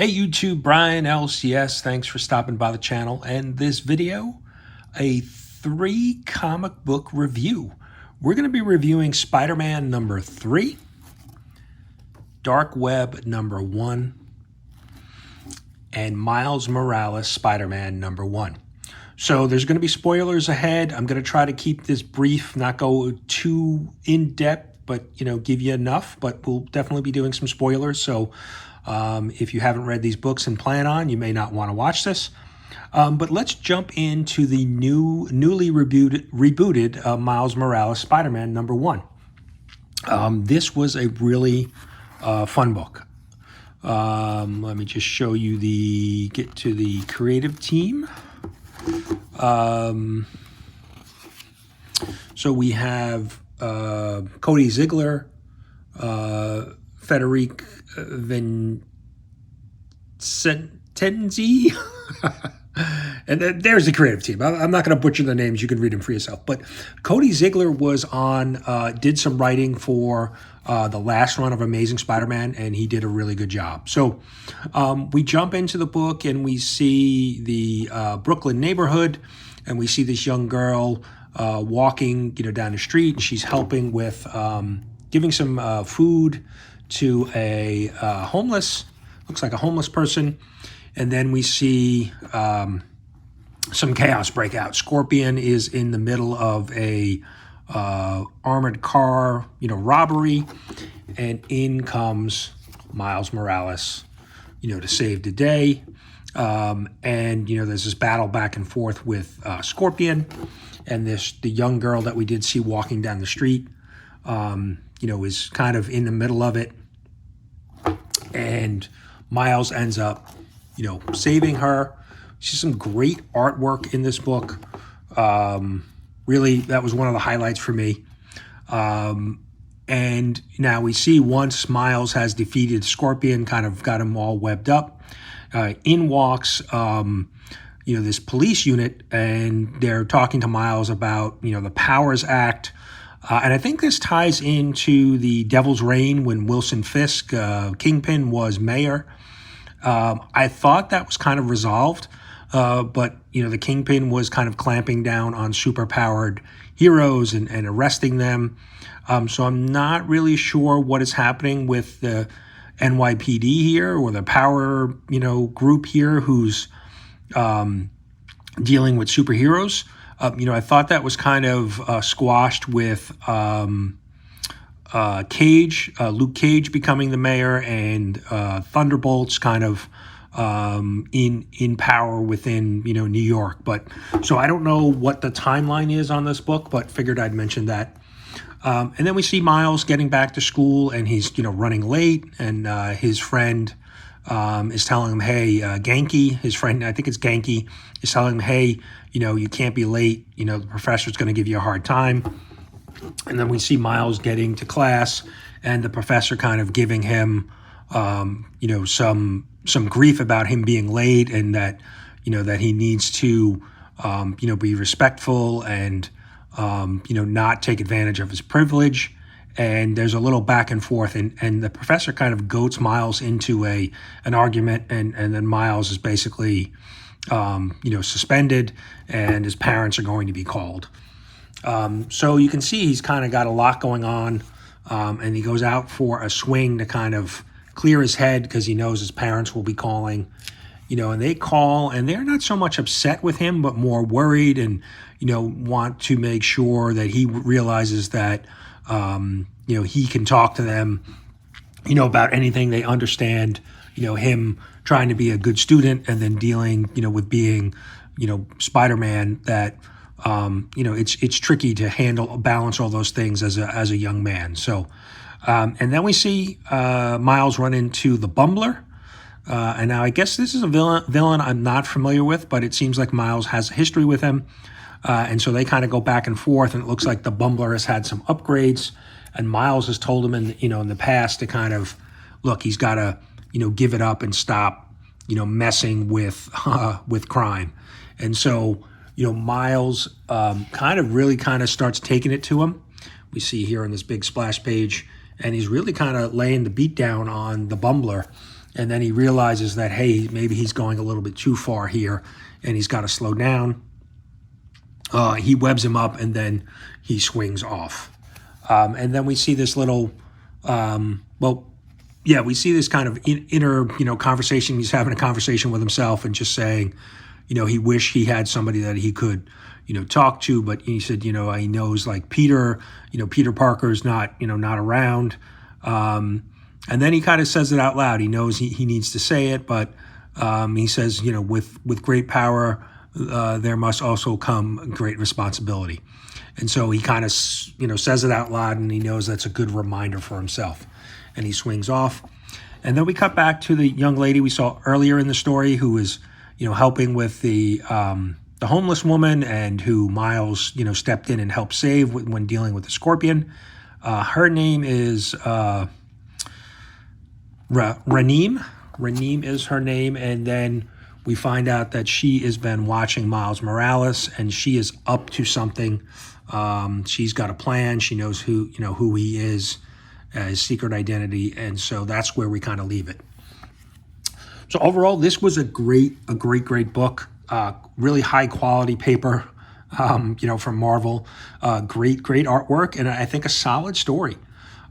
Hey YouTube, Brian LCS, thanks for stopping by the channel. And this video, a 3 comic book review. We're going to be reviewing Spider-Man number 3, Dark Web number 1, and Miles Morales Spider-Man number 1. So there's going to be spoilers ahead. I'm going to try to keep this brief, not go too in-depth, but give you enough. But we'll definitely be doing some spoilers. So if you haven't read these books and plan on, you may not want to watch this. But let's jump into the newly rebooted Miles Morales Spider-Man number 1. This was a really fun book. Let me just show you get to the creative team. So we have Cody Ziglar, Federico Vicentini, and there's the creative team. I'm not going to butcher the names. You can read them for yourself. But Cody Ziglar was did some writing for the last run of Amazing Spider-Man, and he did a really good job. So we jump into the book, and we see the Brooklyn neighborhood, and we see this young girl walking, down the street, and she's helping with giving some food to a looks like a homeless person. And then we see some chaos break out. Scorpion is in the middle of a armored car, robbery, and in comes Miles Morales, to save the day. And there's this battle back and forth with Scorpion, and the young girl that we did see walking down the street, is kind of in the middle of it, and Miles ends up, saving her. She's some great artwork in this book. Really, that was one of the highlights for me. And now we see once Miles has defeated Scorpion, kind of got him all webbed up, in walks, this police unit, and they're talking to Miles about, the Powers Act. And I think this ties into the Devil's Reign when Wilson Fisk, Kingpin, was mayor. I thought that was kind of resolved, but, the Kingpin was kind of clamping down on superpowered heroes and arresting them. So I'm not really sure what is happening with the NYPD here, or the power, group here who's dealing with superheroes. I thought that was kind of squashed with Cage, Luke Cage becoming the mayor, and Thunderbolts kind of in power within New York. But so I don't know what the timeline is on this book, but figured I'd mention that. And then we see Miles getting back to school, and he's running late, and his friend is telling him, hey, Genki, his friend, I think it's Genki, is telling him, hey, you can't be late. The professor's going to give you a hard time. And then we see Miles getting to class, and the professor kind of giving him, some grief about him being late, and that, that he needs to, be respectful and, not take advantage of his privilege. And there's a little back and forth, and the professor kind of goats Miles into an argument, and then Miles is basically, suspended, and his parents are going to be called. So you can see he's kind of got a lot going on, and he goes out for a swing to kind of clear his head because he knows his parents will be calling, and they call, and they're not so much upset with him, but more worried, and, want to make sure that he realizes that, he can talk to them, about anything. They understand, him trying to be a good student and then dealing, with being, Spider-Man, that, it's tricky to balance all those things as a young man. So, and then we see Miles run into the Bumbler. And now I guess this is a villain I'm not familiar with, but it seems like Miles has a history with him. And so they kind of go back and forth, and it looks like the Bumbler has had some upgrades, and Miles has told him in the past to kind of, look, he's got to, give it up and stop, messing with crime. And so, Miles really starts taking it to him. We see here on this big splash page, and he's really kind of laying the beat down on the Bumbler. And then he realizes that, hey, maybe he's going a little bit too far here and he's got to slow down. He webs him up and then he swings off. And then we see this little, we see this kind of inner, conversation. He's having a conversation with himself and just saying, he wished he had somebody that he could, talk to. But he said, he knows like Peter, Peter Parker's not, not around. And then he kind of says it out loud. He knows he needs to say it, but he says, with great power, there must also come great responsibility. And so he kind of, says it out loud, and he knows that's a good reminder for himself. And he swings off. And then we cut back to the young lady we saw earlier in the story who was, helping with the homeless woman, and who Miles, stepped in and helped save when dealing with the Scorpion. Her name is Raneem. Raneem is her name. And then we find out that she has been watching Miles Morales, and she is up to something. She's got a plan. She knows who he is, his secret identity, and so that's where we kind of leave it. So overall, this was a great book. Really high quality paper, from Marvel. Great artwork, and I think a solid story.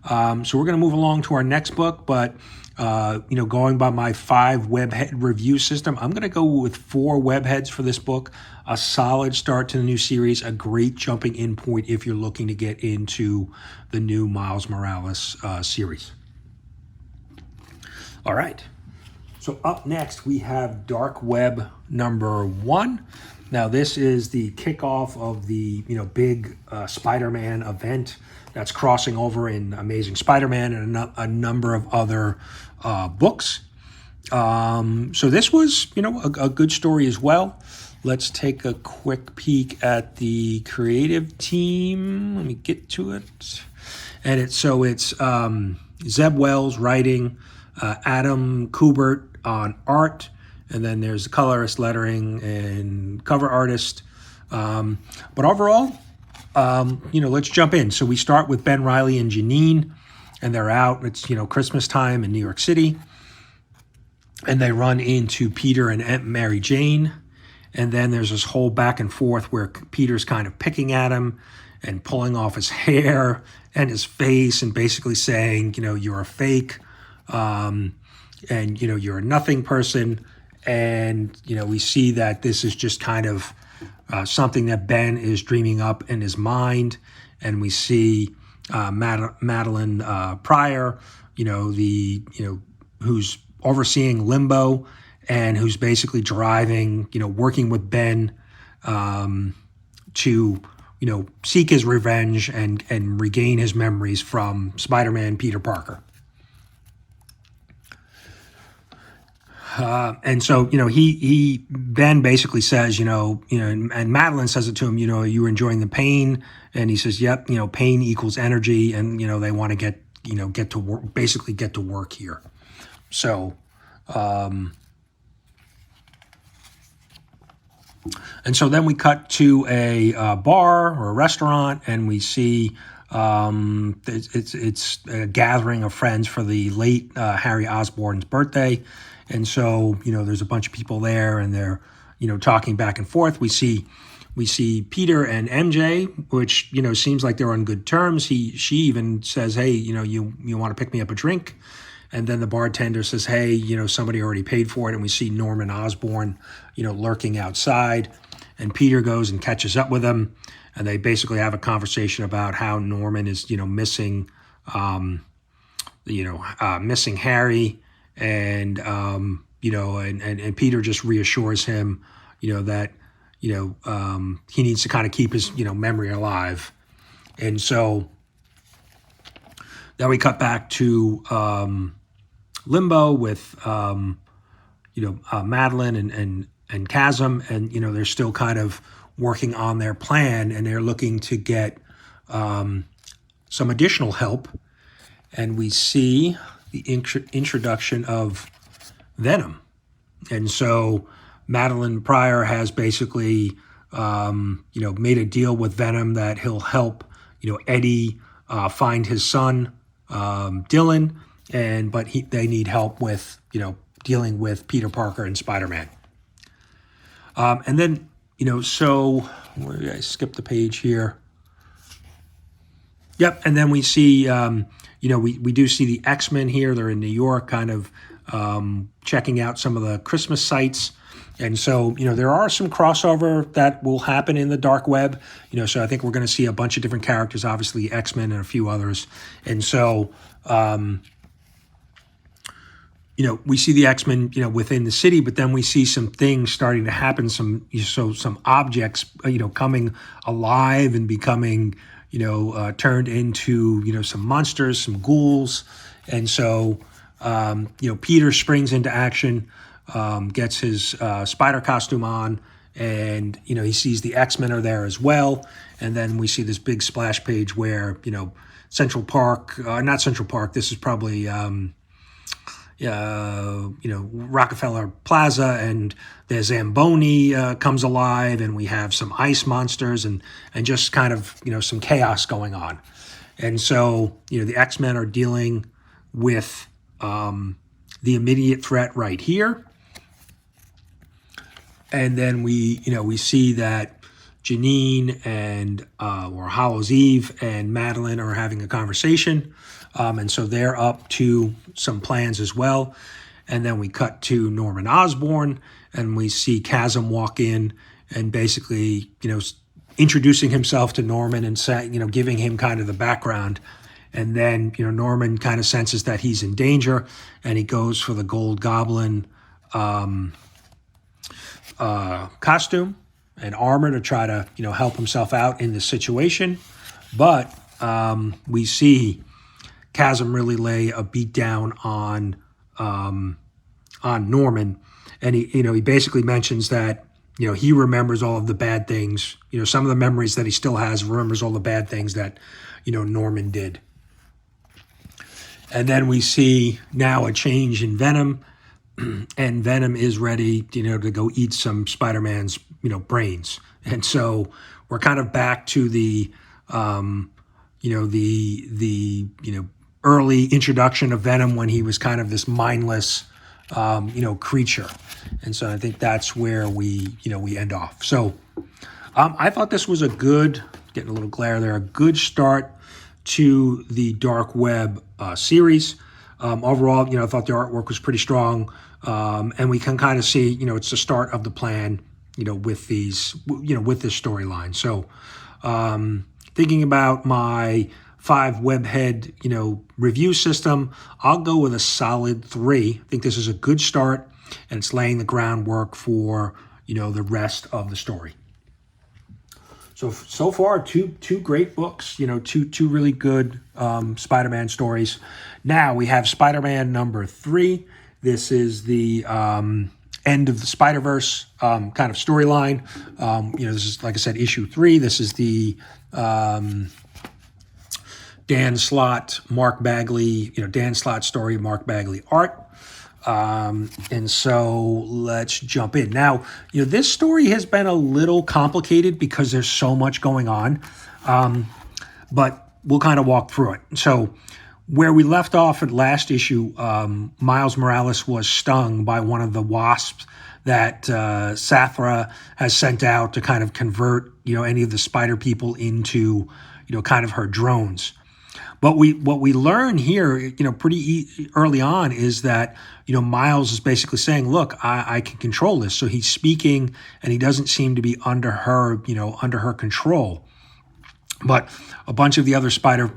So we're going to move along to our next book, but going by my 5 webhead review system, I'm going to go with 4 webheads for this book. A solid start to the new series, a great jumping in point if you're looking to get into the new Miles Morales series. All right. So up next, we have Dark Web number 1. Now, this is the kickoff of the big Spider-Man event that's crossing over in Amazing Spider-Man and a number of other books. So this was, a good story as well. Let's take a quick peek at the creative team. Let me get to it. And it's Zeb Wells writing, Adam Kubert on art, and then there's the colorist, lettering, and cover artist. But overall, let's jump in. So we start with Ben Reilly and Janine, and they're out. It's, Christmas time in New York City. And they run into Peter and Aunt Mary Jane. And then there's this whole back and forth where Peter's kind of picking at him and pulling off his hair and his face and basically saying, you're a fake, and, you're a nothing person. And, we see that this is just kind of something that Ben is dreaming up in his mind. And we see Madeline Pryor, who's overseeing Limbo and who's basically driving, working with Ben to, seek his revenge and regain his memories from Spider-Man Peter Parker. And so, Ben basically says, and Madeline says it to him, you were enjoying the pain. And he says, yep, pain equals energy. And, they want to get to work, basically get to work here. So, and so then we cut to a bar or a restaurant, and we see it's a gathering of friends for the late Harry Osborn's birthday. And so, there's a bunch of people there, and they're, talking back and forth. We see Peter and MJ, which, seems like they're on good terms. She even says, hey, you want to pick me up a drink? And then the bartender says, hey, somebody already paid for it. And we see Norman Osborn, lurking outside. And Peter goes and catches up with him. And they basically have a conversation about how Norman is, missing Harry. And, and Peter just reassures him, that, he needs to kind of keep his, memory alive. And so then we cut back to Limbo with, Madeline and Chasm. And, they're still kind of working on their plan, and they're looking to get some additional help. And we see the introduction of Venom. And so Madeline Pryor has basically, made a deal with Venom that he'll help, Eddie find his son, Dylan, but they need help with, dealing with Peter Parker and Spider-Man. And then, so where did I skip the page here? Yep, and then we see, we do see the X-Men here. They're in New York, kind of checking out some of the Christmas sites. And so, there are some crossover that will happen in the dark web. So I think we're going to see a bunch of different characters, obviously X-Men and a few others. And so, we see the X-Men, within the city, but then we see some things starting to happen. Some objects, coming alive and becoming, turned into, some monsters, some ghouls. And so, Peter springs into action, gets his spider costume on, and, he sees the X-Men are there as well. And then we see this big splash page where, Central Park, not Central Park, this is probably, Rockefeller Plaza, and the Zamboni comes alive, and we have some ice monsters and just kind of, some chaos going on. And so, the X-Men are dealing with the immediate threat right here. And then we see that Janine and or Hallows Eve and Madeline are having a conversation. And so they're up to some plans as well. And then we cut to Norman Osborn, and we see Chasm walk in and basically, introducing himself to Norman and giving him kind of the background. And then, Norman kind of senses that he's in danger, and he goes for the Gold Goblin costume and armor to try to, help himself out in this situation. But we see Chasm really lay a beat down on Norman, and he basically mentions that he remembers all of the bad things, some of the memories that he still has, remembers all the bad things that Norman did. And then we see now a change in Venom, and Venom is ready to go eat some Spider-Man's brains. And so we're kind of back to the early introduction of Venom, when he was kind of this mindless, creature. And so I think that's where we end off. So I thought this was getting a little glare there, a good start to the Dark Web series. Overall, I thought the artwork was pretty strong. And we can kind of see, it's the start of the plan, with these, with this storyline. So thinking about my 5 webhead, review system, I'll go with a solid 3. I think this is a good start, and it's laying the groundwork for, the rest of the story. So far, two great books, two really good Spider-Man stories. Now we have Spider-Man number 3. This is the end of the Spider-Verse kind of storyline. This is, like I said, issue 3. This is the Dan Slott, Mark Bagley, Dan Slott story, Mark Bagley art. And so let's jump in. Now, this story has been a little complicated because there's so much going on, but we'll kind of walk through it. So where we left off at last issue, Miles Morales was stung by one of the wasps that Sathra has sent out to kind of convert, any of the spider people into, kind of her drones. But what we learn here, pretty early on is that, Miles is basically saying, look, I can control this. So he's speaking, and he doesn't seem to be under her control. But a bunch of the other spider,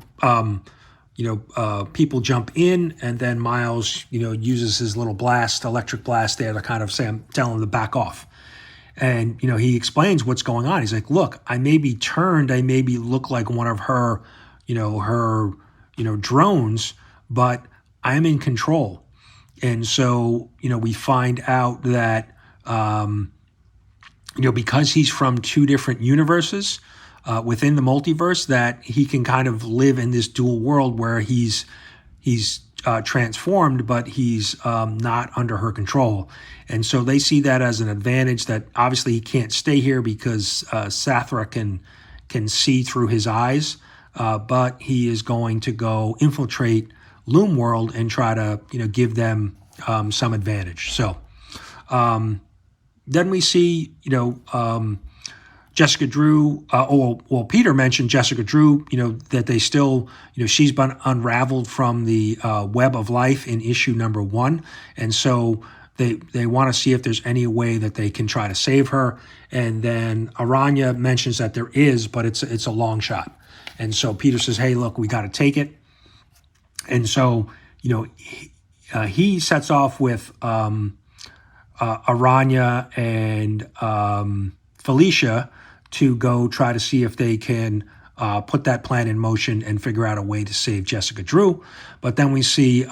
people jump in, and then Miles, uses his little electric blast there to kind of tell him to back off. And, he explains what's going on. He's like, look, I may be turned, I maybe look like one of her drones, but I'm in control. And so, we find out that, because he's from 2 different universes within the multiverse, that he can kind of live in this dual world where he's transformed, but he's not under her control. And so they see that as an advantage, that obviously he can't stay here because Sathra can see through his eyes. But he is going to go infiltrate Loom World and try to, give them some advantage. So then we see, Jessica Drew, Peter mentioned Jessica Drew, that they still, she's been unraveled from the web of life in issue number 1. And so they want to see if there's any way that they can try to save her. And then Aranya mentions that there is, but it's a long shot. And so Peter says, hey, look, we got to take it. And so, he sets off with Aranya and Felicia to go try to see if they can put that plan in motion and figure out a way to save Jessica Drew. But then we see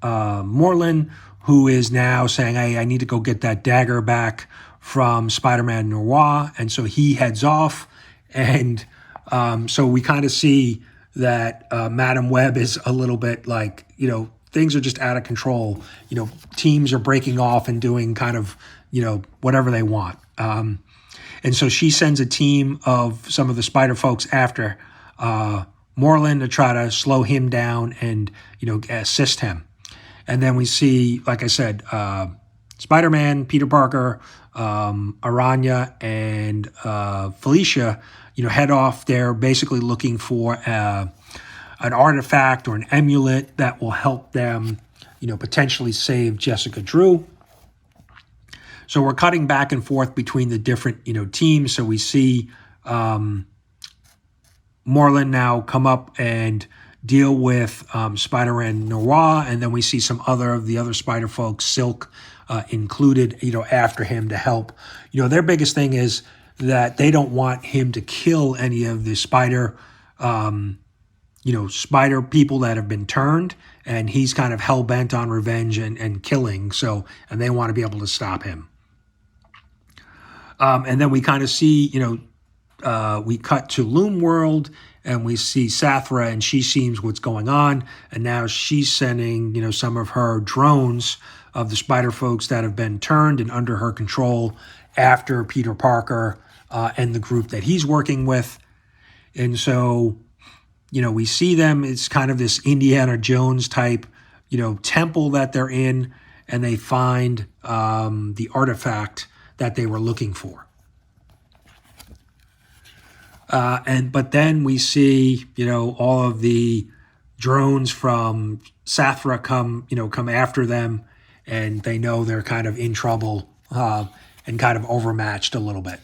Moreland, who is now saying, hey, I need to go get that dagger back from Spider-Man Noir. And so he heads off. And so we kind of see that Madam Web is a little bit like, things are just out of control. Teams are breaking off and doing kind of, whatever they want. And so she sends a team of some of the spider folks after Moreland to try to slow him down and, assist him. And then we see, like I said, Spider-Man, Peter Parker, Aranya, and Felicia, head off there basically looking for an artifact or an amulet that will help them, potentially save Jessica Drew. So we're cutting back and forth between the different, teams. So we see Moreland now come up and deal with Spider-Man Noir, and then we see some of the other spider folks, Silk included, after him to help. Their biggest thing is that they don't want him to kill any of the spider, spider people that have been turned, and he's kind of hell-bent on revenge and killing, and they want to be able to stop him. And then we kind of see, we cut to Loom World, and we see Sathra, and she sees what's going on, and now she's sending, some of her drones of the spider folks that have been turned and under her control after Peter Parker and the group that he's working with. And so, we see them, it's kind of this Indiana Jones type, temple that they're in, and they find the artifact that they were looking for. But then we see, all of the drones from Sathra come after them, and they know they're kind of in trouble and kind of overmatched a little bit.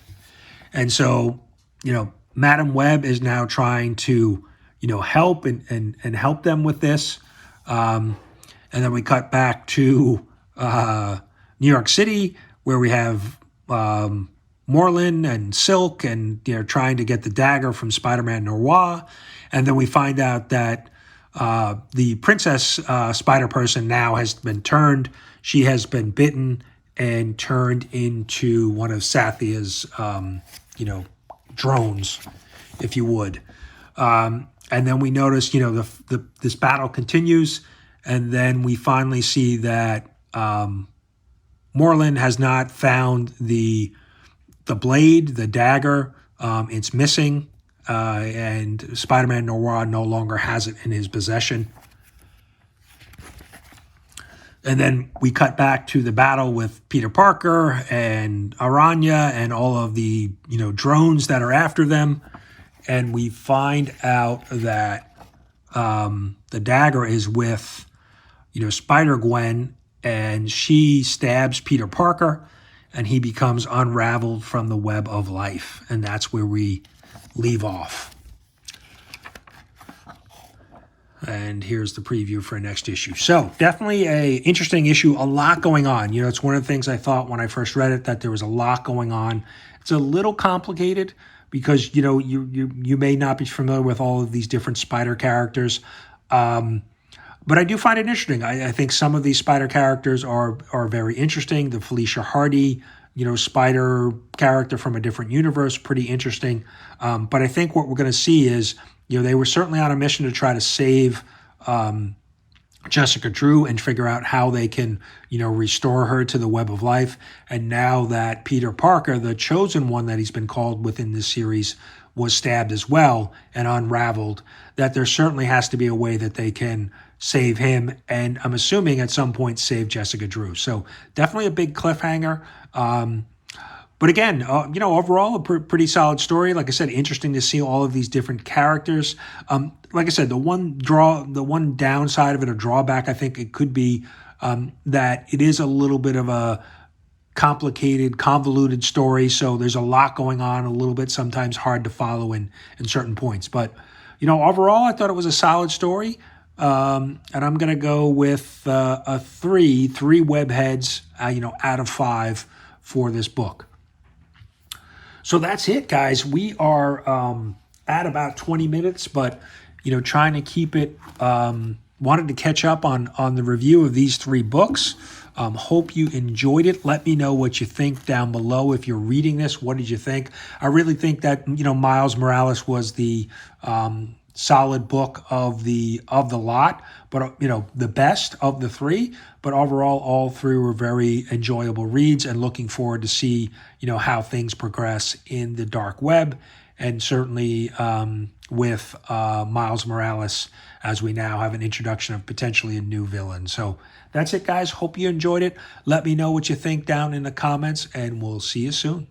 And so, Madam Web is now trying to, help and help them with this. And then we cut back to New York City, where we have Moreland and Silk, and they're trying to get the dagger from Spider-Man Noir. And then we find out that the Princess Spider-Person now has been turned. She has been bitten and turned into one of Sathia's, drones, if you would. And then we notice, this battle continues, and then we finally see that Moreland has not found the blade, the dagger. It's missing, and Spider-Man Noir no longer has it in his possession. And then we cut back to the battle with Peter Parker and Aranya and all of the, drones that are after them. And we find out that the dagger is with, Spider-Gwen, and she stabs Peter Parker, and he becomes unraveled from the web of life. And that's where we leave off. And here's the preview for next issue. So definitely a interesting issue, a lot going on. It's one of the things I thought when I first read it, that there was a lot going on. It's a little complicated because, you may not be familiar with all of these different spider characters. But I do find it interesting. I think some of these spider characters are very interesting. The Felicia Hardy, spider character from a different universe, pretty interesting. But I think what we're going to see is, they were certainly on a mission to try to save Jessica Drew and figure out how they can, restore her to the web of life. And now that Peter Parker, the chosen one that he's been called within this series, was stabbed as well and unraveled, that there certainly has to be a way that they can save him, and I'm assuming at some point save Jessica Drew. So definitely a big cliffhanger. But again, overall, a pretty solid story. Like I said, interesting to see all of these different characters. Like I said, the one downside of it, or drawback, I think it could be that it is a little bit of a complicated, convoluted story. So there's a lot going on, a little bit sometimes hard to follow in certain points. But, overall, I thought it was a solid story. And I'm going to go with a three web heads, out of 5 for this book. So that's it, guys. We are at about 20 minutes, but, trying to keep it, wanted to catch up on the review of these 3 books. Hope you enjoyed it. Let me know what you think down below. If you're reading this, what did you think? I really think that, Miles Morales was the solid book of the lot, but the best of the 3. But overall, all 3 were very enjoyable reads, and looking forward to see how things progress in the dark web, and certainly with Miles Morales, as we now have an introduction of potentially a new villain. So that's it, guys. Hope you enjoyed it. Let me know what you think down in the comments, and we'll see you soon.